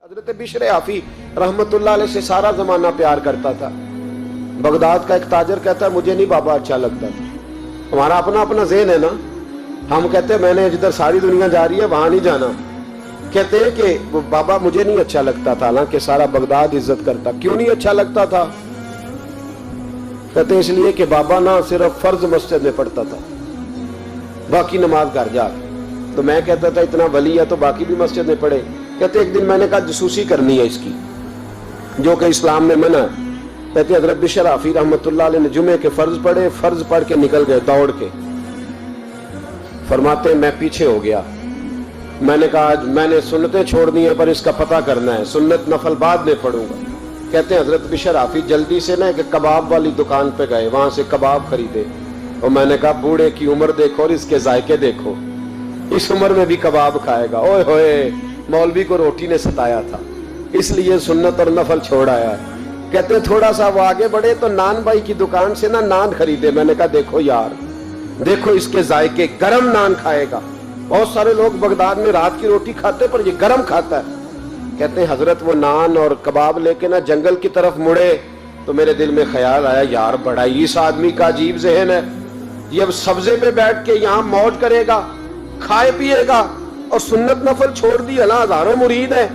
حضرت بشر آفی رحمتullah علیہ سے سارا زمانہ پیار کرتا تھا. بغداد کا ایک تاجر کہتا ہے مجھے نہیں بابا اچھا لگتا تھا. ہمارا اپنا اپنا ذہن ہے نا, ہم کہتے ہیں میں نے جدھر ساری دنیا جا رہی ہے وہاں نہیں جانا. کہتے ہیں کہ بابا مجھے نہیں اچھا لگتا تھا, حالانکہ سارا بغداد عزت کرتا. کیوں نہیں اچھا لگتا تھا؟ کہتے ہیں اس لیے کہ بابا نہ صرف فرض مسجد میں پڑھتا تھا, باقی نماز گھر جا. تو میں کہتا تھا اتنا ولی ہے تو باقی بھی مسجد میں پڑھے. کہتے ایک دن میں نے کہا جسوسی کرنی ہے اس کی, جو کہ اسلام میں منع ہے. کہتے حضرت بشر آفی رحمتullah علیہ نے جمعے کے فرض پڑھے, فرض پڑھ کے نکل گئے دوڑ کے. فرماتے ہیں میں پیچھے ہو گیا. میں نے کہا میں نے سنتیں چھوڑ دی ہیں پر اس کا پتہ کرنا ہے, سنت نفل بعد میں پڑھوں گا. کہتے ہیں حضرت بشر آفی جلدی سے نا ایک کباب والی دکان پہ گئے, وہاں سے کباب خریدے. اور میں نے کہا بوڑھے کی عمر دیکھو اور اس کے ذائقے دیکھو, اس عمر میں بھی کباب کھائے گا. اوئے ہوئے, مولوی کو روٹی نے ستایا تھا اس لیے سنت اور نفل چھوڑ آیا ہے. کہتے ہیں تھوڑا سا وہ آگے بڑھے تو نان بھائی کی دکان سے نا نان خریدے. میں نے کہا دیکھو یار, دیکھو اس کے ذائقے, گرم نان کھائے گا. بہت سارے لوگ بغداد میں رات کی روٹی کھاتے پر یہ گرم کھاتا ہے. کہتے ہیں حضرت وہ نان اور کباب لے کے نا جنگل کی طرف مڑے تو میرے دل میں خیال آیا یار بڑا ہی اس آدمی کا عجیب ذہن ہے, یہ اب سبزے پہ بیٹھ کے یہاں موج کرے گا, کھائے پیے گا, اور سنت نفل چھوڑ دی, اللہ ہزاروں مرید ہیں.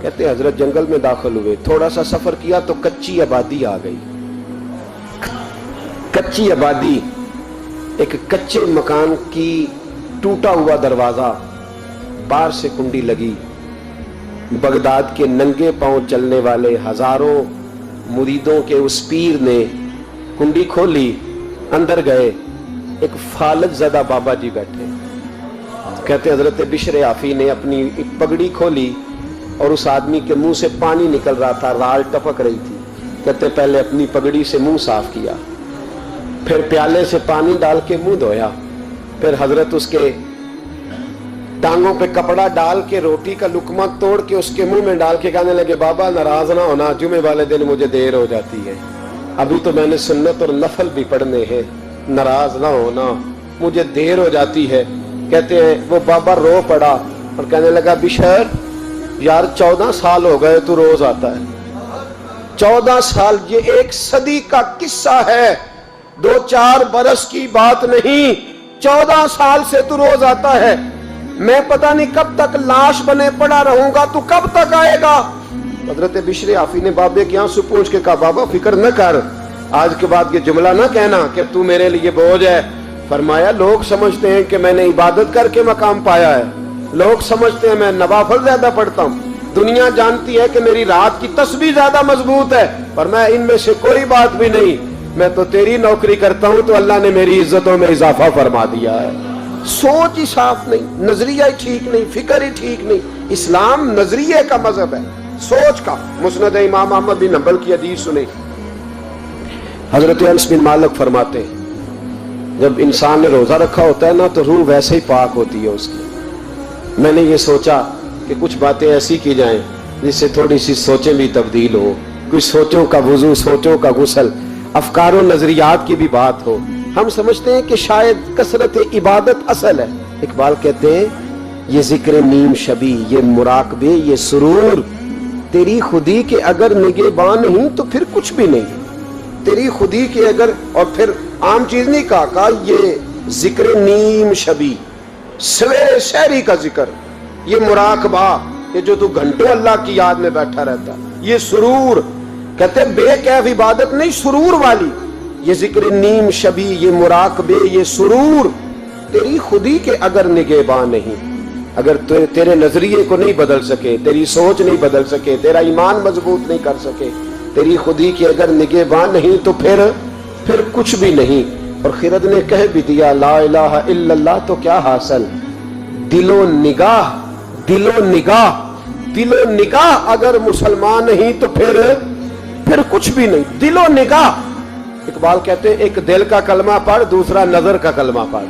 کہتے ہیں حضرت جنگل میں داخل ہوئے, تھوڑا سا سفر کیا تو کچی آبادی آ گئی. کچی آبادی, ایک کچے مکان کی ٹوٹا ہوا دروازہ, باہر سے کنڈی لگی. بغداد کے ننگے پاؤں چلنے والے ہزاروں مریدوں کے اس پیر نے کنڈی کھولی, اندر گئے. ایک فالج زدہ بابا جی بیٹھے. کہتے حضرت بشر آفی نے اپنی پگڑی کھولی اور اس آدمی کے منہ سے پانی نکل رہا تھا, رال ٹپک رہی تھی. کہتے پہلے اپنی پگڑی سے منہ صاف کیا, پھر پیالے سے پانی ڈال کے منہ دھویا, پھر حضرت اس کے ٹانگوں پہ کپڑا ڈال کے روٹی کا لقمہ توڑ کے اس کے منہ میں ڈال کے کہنے لگے بابا ناراض نہ ہونا, جمعے والے دن مجھے دیر ہو جاتی ہے, ابھی تو میں نے سنت اور نفل بھی پڑھنے ہیں, ناراض نہ ہونا مجھے دیر ہو جاتی ہے. کہتے ہیں وہ بابا رو پڑا اور کہنے لگا بشر یار 14 سال ہو گئے تو روز آتا ہے. 14 سال, یہ 1 صدی کا قصہ ہے, 2-4 برس کی بات نہیں. 14 سال سے تو روز آتا ہے. میں پتہ نہیں کب تک لاش بنے پڑا رہوں گا, تو کب تک آئے گا؟ حضرت بشر آفی نے بابے کے یہاں سے پوچھ کے کہا بابا فکر نہ کر, آج کے بعد یہ جملہ نہ کہنا کہ تو میرے لیے بوجھ ہے. فرمایا لوگ سمجھتے ہیں کہ میں نے عبادت کر کے مقام پایا ہے, لوگ سمجھتے ہیں میں نوافل زیادہ پڑھتا ہوں, دنیا جانتی ہے کہ میری رات کی تسبیح زیادہ مضبوط ہے, پر میں ان میں سے کوئی بات بھی نہیں. میں تو تیری نوکری کرتا ہوں تو اللہ نے میری عزتوں میں اضافہ فرما دیا ہے. سوچ ہی صاف نہیں, نظریہ ہی ٹھیک نہیں, فکر ہی ٹھیک نہیں. اسلام نظریے کا مذہب ہے, سوچ کا. مسند امام احمد بن حنبل کی حدیث سنیں, حضرت انس بن مالک فرماتے ہیں جب انسان نے روزہ رکھا ہوتا ہے نا تو روح ویسے ہی پاک ہوتی ہے اس کی. میں نے یہ سوچا کہ کچھ باتیں ایسی کی جائیں جس سے تھوڑی سی سوچیں بھی تبدیل ہو, کچھ سوچوں کا وضو, سوچوں کا غسل, افکار و نظریات کی بھی بات ہو. ہم سمجھتے ہیں کہ شاید کثرت عبادت اصل ہے. اقبال کہتے ہیں یہ ذکر نیم شبی, یہ مراقبے, یہ سرور, تیری خودی کے اگر نگہباں نہیں تو پھر کچھ بھی نہیں. تیری خودی کے اگر, اور پھر عام چیز نہیں کہا یہ ذکر نیم شبی, سویرے شہری کا ذکر, یہ مراقبہ, یہ جو تو گھنٹوں اللہ کی یاد میں بیٹھا رہتا, یہ سرور. کہتے بے کیف عبادت نہیں, سرور والی. یہ ذکر نیم شبی, یہ مراقبے, یہ سرور, تیری خودی کے اگر نگہباں نہیں, اگر تیرے نظریے کو نہیں بدل سکے, تیری سوچ نہیں بدل سکے, تیرا ایمان مضبوط نہیں کر سکے, تیری خودی کے اگر نگہباں نہیں تو پھر کچھ بھی نہیں. اور خرد نے کہہ بھی دیا لا الہ الا اللہ تو کیا حاصل, دل و نگاہ, دل و نگاہ, دل و نگاہ اگر مسلمان نہیں تو پھر کچھ بھی نہیں. دل و نگاہ. اقبال کہتے ہیں ایک دل کا کلمہ پڑھ, دوسرا نظر کا کلمہ پڑھ,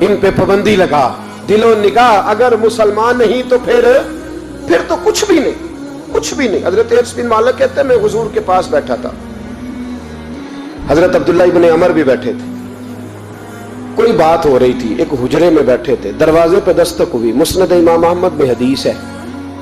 ان پہ پابندی لگا. دل و نگاہ اگر مسلمان نہیں تو پھر تو کچھ بھی نہیں, کچھ بھی نہیں. حضرت انس بن مالک کہتے ہیں میں حضور کے پاس بیٹھا تھا, حضرت عبداللہ ابن عمر بھی بیٹھے تھے, کوئی بات ہو رہی تھی, ایک حجرے میں بیٹھے تھے, دروازے پہ دستک ہوئی. مسند امام احمد میں حدیث ہے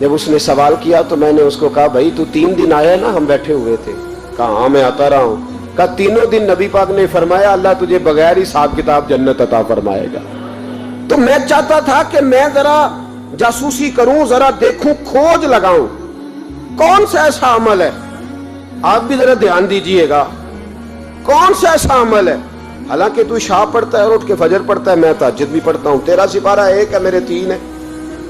جب اس نے سوال کیا تو میں نے اس کو کہا بھائی تو 3 دن آیا نا ہم بیٹھے ہوئے تھے؟ کہا ہاں میں آتا رہا ہوں۔ کہا 3 دن نبی پاک نے فرمایا اللہ تجھے بغیر حساب کتاب جنت عطا فرمائے گا۔ تو میں چاہتا تھا کہ میں ذرا جاسوسی کروں، ذرا دیکھوں، کھوج لگاؤں کون سا ایسا عمل ہے، آپ بھی ذرا دھیان دیجئے گا، کون سا ایسا عمل ہے، حالانکہ تو عشاء پڑھتا ہے اور اٹھ کے فجر پڑھتا ہے، میں تہجد بھی پڑھتا ہوں، تیرا سپارہ 1 ہے میرے 3 ہے،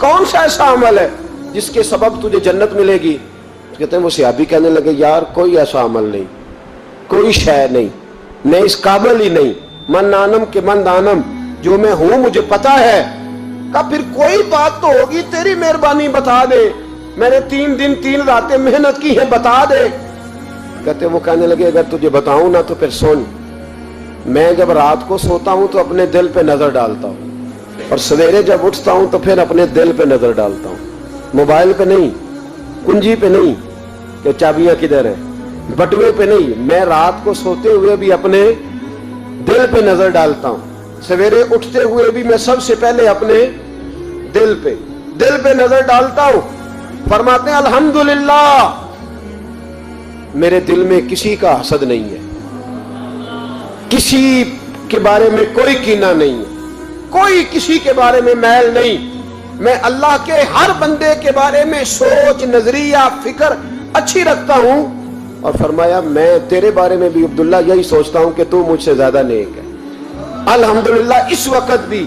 کون سا ایسا عمل ہے جس کے سبب تجھے جنت ملے گی؟ کہتے ہیں وہ صحابی کہنے لگے یار کوئی ایسا عمل نہیں، کوئی شے نہیں، میں اس قابل ہی نہیں، من آنم کے من دانم، جو میں ہوں مجھے پتا ہے۔ کہا پھر کوئی بات تو ہوگی، تیری مہربانی بتا دے، میں نے 3 دن 3 راتیں محنت کی ہیں، بتا دے۔ کہتے وہ کہنے لگے اگر تجھے بتاؤں نا تو پھر سن، میں جب رات کو سوتا ہوں تو اپنے دل پہ نظر ڈالتا ہوں، اور سویرے جب اٹھتا ہوں تو پھر اپنے دل پہ نظر ڈالتا ہوں، موبائل پہ نہیں، کنجی پہ نہیں کہ چابیاں کدھر ہیں، بٹوے پہ نہیں، میں رات کو سوتے ہوئے بھی اپنے دل پہ نظر ڈالتا ہوں، سویرے اٹھتے ہوئے بھی میں سب سے پہلے اپنے دل پہ نظر ڈالتا ہوں۔ فرماتے ہیں الحمدللہ میرے دل میں کسی کا حسد نہیں ہے، کسی کے بارے میں کوئی کینہ نہیں ہے، کوئی کسی کے بارے میں میل نہیں، میں اللہ کے ہر بندے کے بارے میں سوچ، نظریہ، فکر اچھی رکھتا ہوں۔ اور فرمایا میں تیرے بارے میں بھی عبداللہ یہی سوچتا ہوں کہ تو مجھ سے زیادہ نیک ہے۔ الحمدللہ اس وقت بھی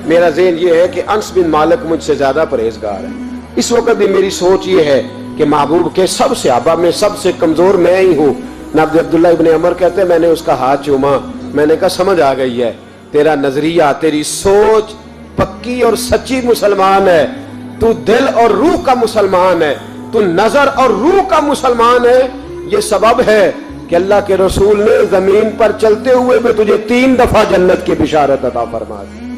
میرا ذہن یہ ہے کہ انس بن مالک مجھ سے زیادہ پرہیزگار ہے، اس وقت بھی میری سوچ یہ ہے کہ محبوب کے سب صحابہ میں سب سے کمزور میں ہی ہوں۔ نبی عبداللہ ابن عمر کہتے ہیں میں نے اس کا ہاتھ چوما، میں نے کہا سمجھ آ گئی ہے، تیرا نظریہ، تیری سوچ پکی اور سچی مسلمان ہے، تو دل اور روح کا مسلمان ہے، تو نظر اور روح کا مسلمان ہے۔ یہ سبب ہے کہ اللہ کے رسول نے زمین پر چلتے ہوئے بھی تجھے 3 دفعہ جنت کی بشارت عطا فرما دی۔